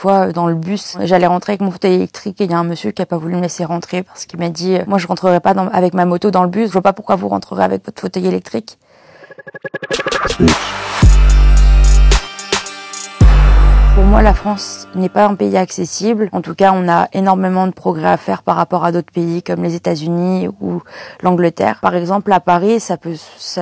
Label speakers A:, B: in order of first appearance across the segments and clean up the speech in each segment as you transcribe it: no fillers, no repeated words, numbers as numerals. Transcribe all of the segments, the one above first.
A: Fois dans le bus, j'allais rentrer avec mon fauteuil électrique et il y a un monsieur qui a pas voulu me laisser rentrer parce qu'il m'a dit moi je rentrerai pas avec ma moto dans le bus, je vois pas pourquoi vous rentrerez avec votre fauteuil électrique. Pour moi, la France n'est pas un pays accessible. En tout cas, on a énormément de progrès à faire par rapport à d'autres pays comme les États-Unis ou l'Angleterre. Par exemple, à Paris, ça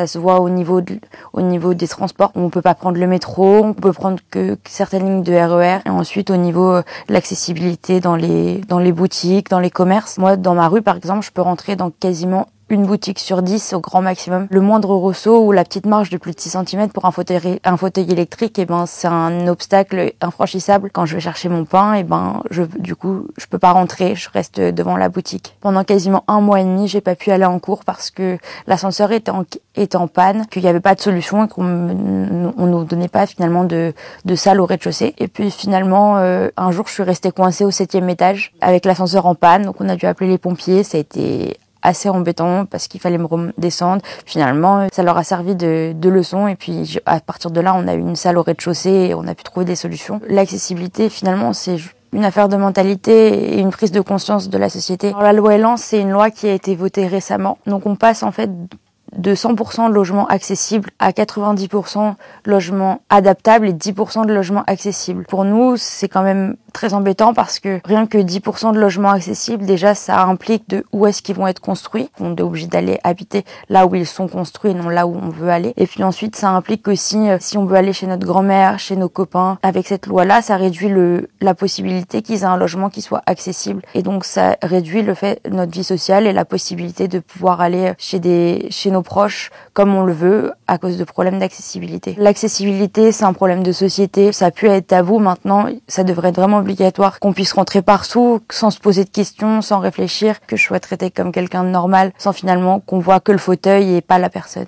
A: se voit au niveau des transports. On peut pas prendre le métro, on peut prendre que certaines lignes de RER. Et ensuite, au niveau de l'accessibilité dans les boutiques, dans les commerces. Moi, dans ma rue, par exemple, je peux rentrer dans quasiment une boutique sur 10 au grand maximum. Le moindre ressaut ou la petite marge de plus de 6 cm pour un fauteuil électrique, c'est un obstacle infranchissable. Quand je vais chercher mon pain, je peux pas rentrer, je reste devant la boutique. Pendant quasiment 1 mois et demi, j'ai pas pu aller en cours parce que l'ascenseur était en panne, qu'il y avait pas de solution et qu'on nous donnait pas finalement de salle au rez-de-chaussée. Et puis finalement, un jour, je suis restée coincée au 7e étage avec l'ascenseur en panne, donc on a dû appeler les pompiers. Ça a été assez embêtant parce qu'il fallait me redescendre. Finalement, ça leur a servi de leçon et puis à partir de là, on a eu une salle au rez-de-chaussée et on a pu trouver des solutions. L'accessibilité, finalement, c'est une affaire de mentalité et une prise de conscience de la société. Alors, la loi Elan, c'est une loi qui a été votée récemment. Donc on passe en fait de 100% de logements accessibles à 90% logements adaptables et 10% de logements accessibles. Pour nous, c'est quand même très embêtant parce que rien que 10% de logements accessibles, déjà, ça implique de où est-ce qu'ils vont être construits. On est obligé d'aller habiter là où ils sont construits et non là où on veut aller. Et puis ensuite, ça implique aussi, si on veut aller chez notre grand-mère, chez nos copains, avec cette loi-là, ça réduit la possibilité qu'ils aient un logement qui soit accessible. Et donc, ça réduit notre vie sociale et la possibilité de pouvoir aller chez nos proches comme on le veut à cause de problèmes d'accessibilité. L'accessibilité, c'est un problème de société. Ça a pu être tabou. Maintenant, ça devrait être vraiment obligatoire qu'on puisse rentrer partout sans se poser de questions, sans réfléchir, que je sois traitée comme quelqu'un de normal, sans finalement qu'on voit que le fauteuil et pas la personne.